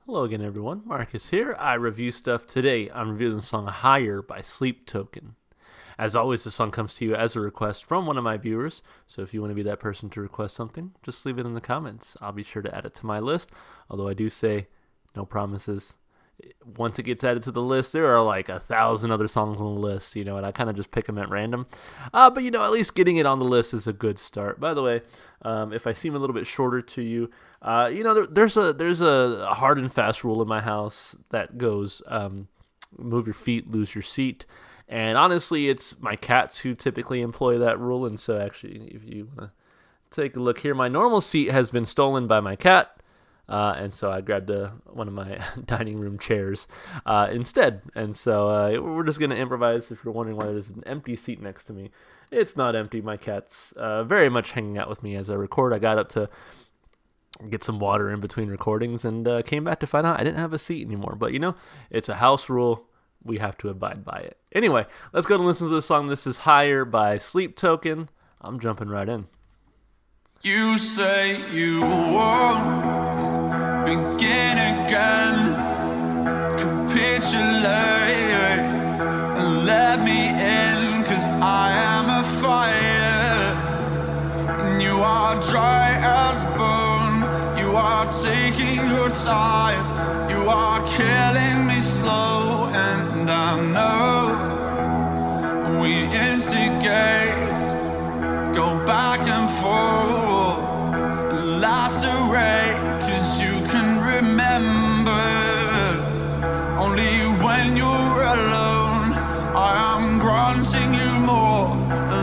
Hello again, everyone. Marcus here. I review stuff today. I'm reviewing the song Higher by Sleep Token. As always, the song comes to you as a request from one of my viewers, so if you want to be that person to request something, just leave it in the comments. I'll be sure to add it to my list, although I do say no promises. Once it gets added to the list, there are like 1,000 other songs on the list, and I kind of just pick them at random. But at least getting it on the list is a good start. By the way, if I seem a little bit shorter to you, there's a hard and fast rule in my house that goes, move your feet, lose your seat. And honestly, it's my cats who typically employ that rule. And so actually, if you want to take a look here, my normal seat has been stolen by my cat. And so I grabbed one of my dining room chairs instead. And so we're just going to improvise. If you're wondering why there's an empty seat next to me, it's not empty. My cat's very much hanging out with me as I record. I got up to get some water in between recordings and came back to find out I didn't have a seat anymore. But, it's a house rule. We have to abide by it. Anyway, let's go to listen to this song. This is Higher by Sleep Token. I'm jumping right in. You say you won't begin again. Capitulate and let me in, 'cause I am a fire and you are dry as bone. You are taking your time, you are killing me slow, and I know we instigate, go back and forth, lacerate, 'cause you can remember only when you're alone. I am granting you more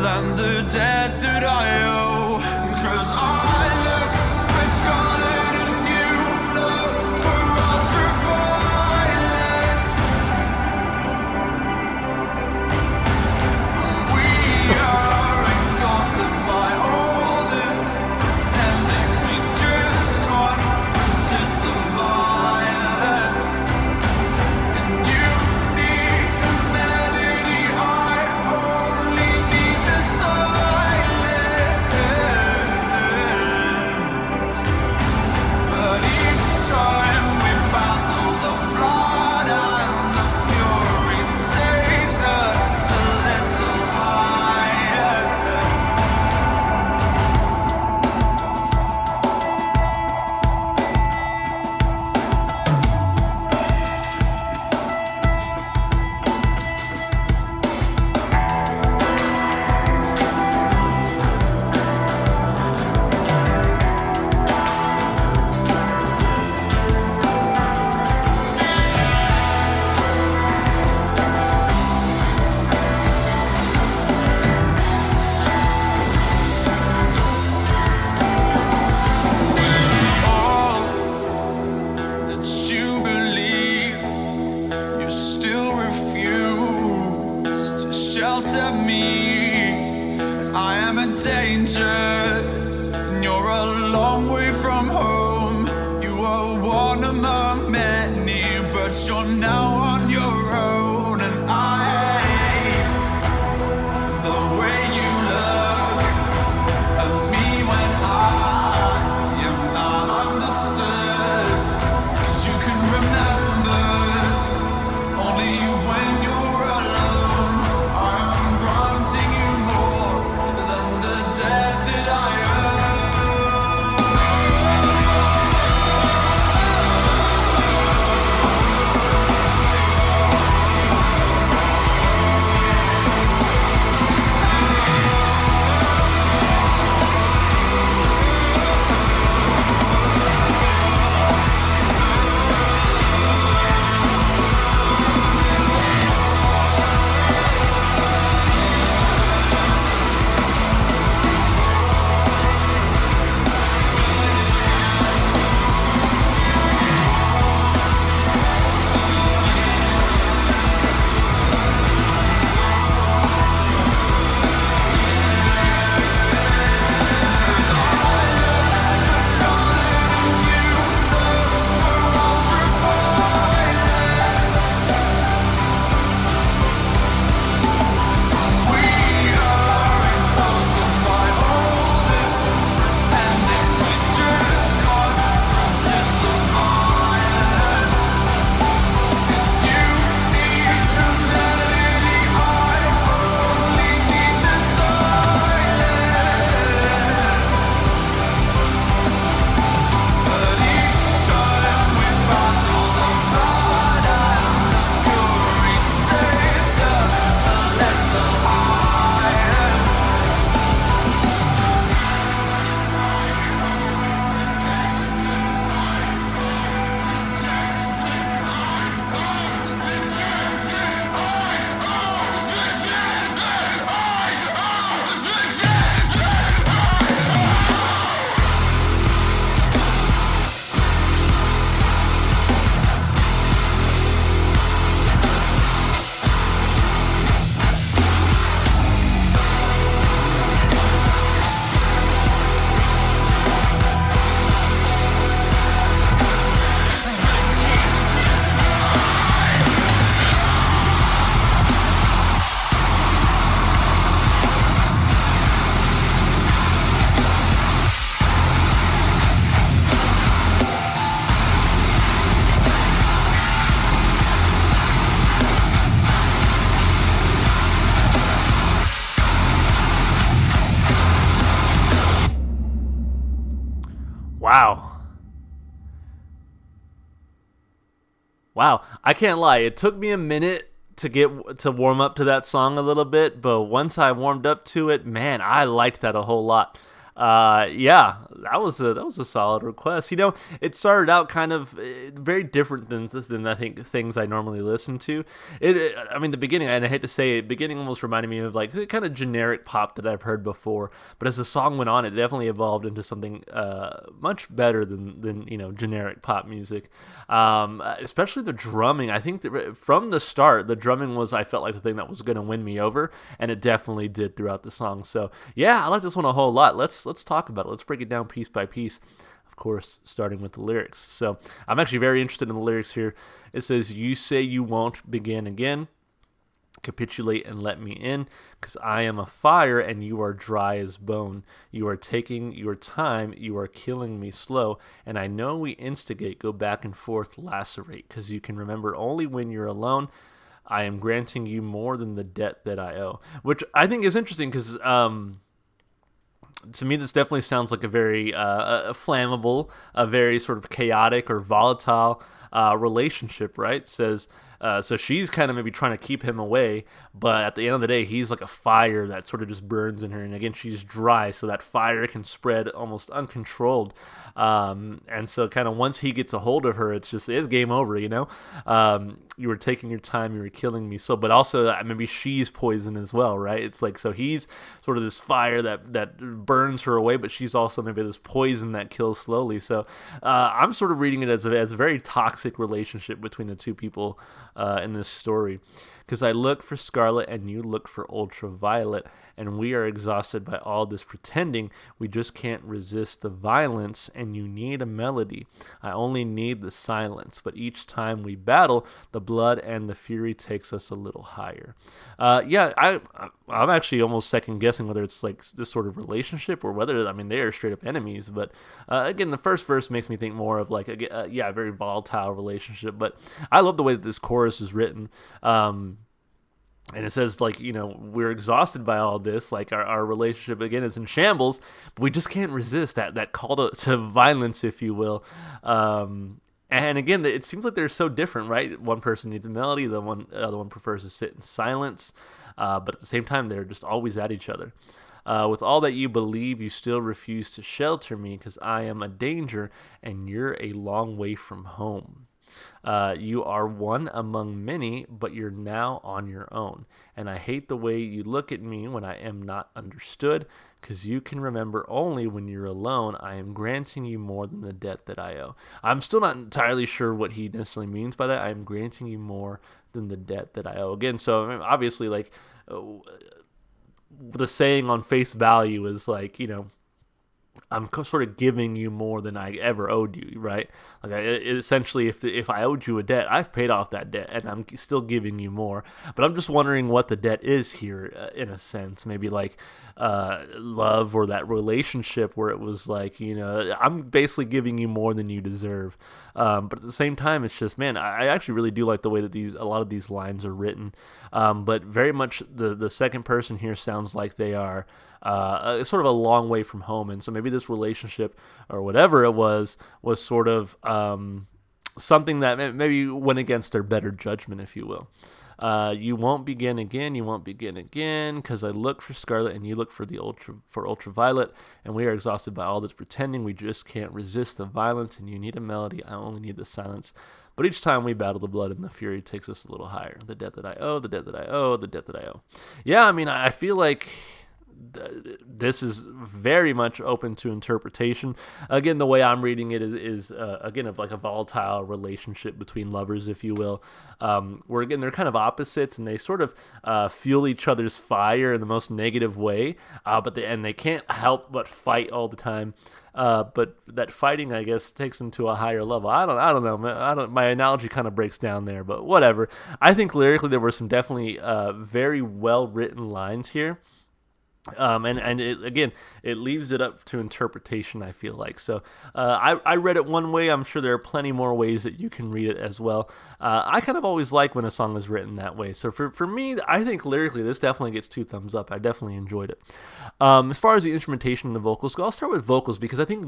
than the debt that I owe, 'cause I look for scarlet and you look for ultraviolet. We are exhausted by all this pretending we just can't resist the violence. And you need the melody, I only need the silence. But each time we battle, the blood and the fury takes us a little higher. All that you believe, you still refuse to shelter me, as I am a danger and you're a long way from home. You are one among many, but you're now on your own, and the way you look at me when I am not understood, 'cause you can remember only when you're alone. I'm granting you more than the debt that I owe. Wow, I can't lie. It took me a minute to get to warm up to that song a little bit, but once I warmed up to it, man, I liked that a whole lot. Yeah, that was a solid request. It started out kind of very different than I think things I normally listen to. I mean, the beginning, and I hate to say it, beginning almost reminded me of like the kind of generic pop that I've heard before. But as the song went on, it definitely evolved into something much better than generic pop music. Especially the drumming. I think that from the start, the drumming was, I felt like, the thing that was going to win me over, and it definitely did throughout the song. So yeah, I like this one a whole lot. Let's talk about it. Let's break it down piece by piece. Of course, starting with the lyrics. So I'm actually very interested in the lyrics here. It says, "You say you won't begin again. Capitulate and let me in, because I am a fire and you are dry as bone. You are taking your time, you are killing me slow, and I know we instigate, go back and forth, lacerate, because you can remember only when you're alone. I am granting you more than the debt that I owe." Which I think is interesting because to me, this definitely sounds like a very flammable, a very sort of chaotic or volatile relationship, right? It says, so she's kind of maybe trying to keep him away, but at the end of the day, he's like a fire that sort of just burns in her. And again, she's dry, so that fire can spread almost uncontrolled. And so kind of once he gets a hold of her, it's game over, you were taking your time, you were killing me. So, but also maybe she's poison as well, right? It's like, so he's sort of this fire that burns her away, but she's also maybe this poison that kills slowly. So I'm sort of reading it as a very toxic relationship between the two people in this story. Because I look for scarlet and you look for ultraviolet, and we are exhausted by all this pretending. We just can't resist the violence, and you need a melody. I only need the silence, but each time we battle, the blood and the fury takes us a little higher. I'm actually almost second guessing whether it's like this sort of relationship or whether, I mean, they are straight up enemies. But again, the first verse makes me think more of like a very volatile relationship. But I love the way that this chorus is written. And it says, like, we're exhausted by all this. Like, our relationship, again, is in shambles. But we just can't resist that call to violence, if you will. And again, it seems like they're so different, right? One person needs a melody. The other one prefers to sit in silence. But at the same time, they're just always at each other. With all that you believe, you still refuse to shelter me, because I am a danger and you're a long way from home. You are one among many, but you're now on your own. And I hate the way you look at me when I am not understood, because you can remember only when you're alone. I am granting you more than the debt that I owe. I'm still not entirely sure what he necessarily means by that. I am granting you more than the debt that I owe. Again, so I mean, obviously, like, the saying on face value is like, I'm sort of giving you more than I ever owed you, right? Like, essentially, if I owed you a debt, I've paid off that debt, and I'm still giving you more. But I'm just wondering what the debt is here, in a sense. Maybe like love, or that relationship where it was like, I'm basically giving you more than you deserve. But at the same time, it's just, man, I actually really do like the way that a lot of these lines are written. But very much the second person here sounds like they are sort of a long way from home, and so maybe this relationship or whatever it was sort of something that maybe went against their better judgment, if you will. You won't begin again, you won't begin again, because I look for scarlet and you look for ultraviolet, and we are exhausted by all this pretending. We just can't resist the violence, and you need a melody. I only need the silence. But each time we battle, the blood and the fury takes us a little higher. The debt that I owe, the debt that I owe, the debt that I owe. Yeah, I mean, I feel like this is very much open to interpretation. Again, the way I'm reading it is again, of like a volatile relationship between lovers, if you will, where again, they're kind of opposites, and they sort of fuel each other's fire in the most negative way, but they can't help but fight all the time. But that fighting, I guess, takes them to a higher level. I don't know. My analogy kind of breaks down there, but whatever. I think lyrically there were some definitely very well written lines here. And it leaves it up to interpretation, I feel like. So I read it one way. I'm sure there are plenty more ways that you can read it as well. I kind of always like when a song is written that way. So for me, I think lyrically this definitely gets 2 thumbs up. I definitely enjoyed it. As far as the instrumentation and the vocals go, I'll start with vocals, because I think the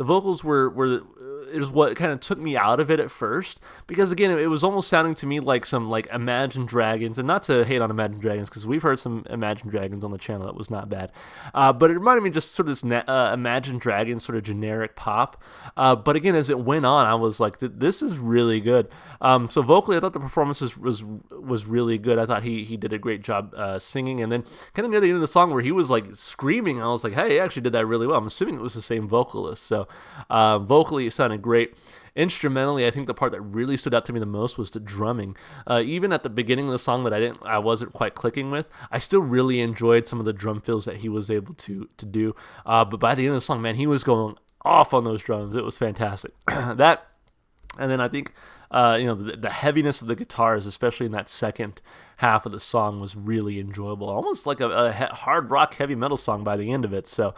vocals were is what kind of took me out of it at first, because again, it was almost sounding to me like some like Imagine Dragons, and not to hate on Imagine Dragons, because we've heard some Imagine Dragons on the channel that was not bad, but it reminded me just sort of this Imagine Dragons sort of generic pop. But again, as it went on, I was like, this is really good. So vocally, I thought the performance was really good. I thought he did a great job singing, and then kind of near the end of the song where he was like screaming, I was like, hey, he actually did that really well. I'm assuming it was the same vocalist. So vocally, it sounded great. Instrumentally, I think the part that really stood out to me the most was the drumming. Even at the beginning of the song that I wasn't quite clicking with, I still really enjoyed some of the drum fills that he was able to do. But by the end of the song, man, he was going off on those drums. It was fantastic. That, and then I think the heaviness of the guitars, especially in that second half of the song, was really enjoyable. Almost like a hard rock heavy metal song by the end of it. So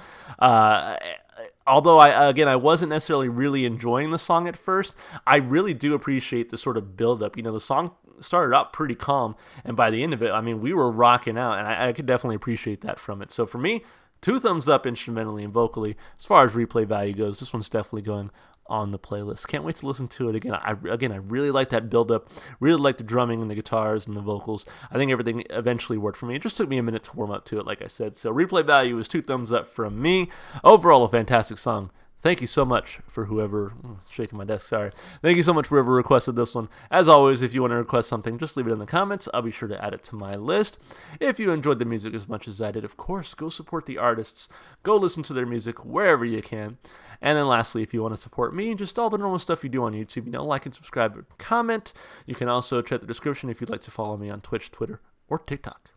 although I wasn't necessarily really enjoying the song at first, I really do appreciate the sort of build-up. The song started out pretty calm, and by the end of it, I mean, we were rocking out, and I could definitely appreciate that from it. So for me, 2 thumbs up instrumentally and vocally. As far as replay value goes, this one's definitely going on the playlist. Can't wait to listen to it again. I really like that build-up. Really like the drumming and the guitars and the vocals. I think everything eventually worked for me. It just took me a minute to warm up to it, like I said. So replay value is 2 thumbs up from me. Overall, a fantastic song. Thank you so much for whoever, shaking my desk, sorry. Thank you so much for whoever requested this one. As always, if you want to request something, just leave it in the comments. I'll be sure to add it to my list. If you enjoyed the music as much as I did, of course, go support the artists. Go listen to their music wherever you can. And then lastly, if you want to support me, just all the normal stuff you do on YouTube, like and subscribe or comment. You can also check the description if you'd like to follow me on Twitch, Twitter, or TikTok.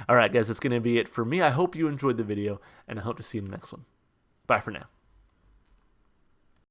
All right, guys, that's going to be it for me. I hope you enjoyed the video, and I hope to see you in the next one. Bye for now.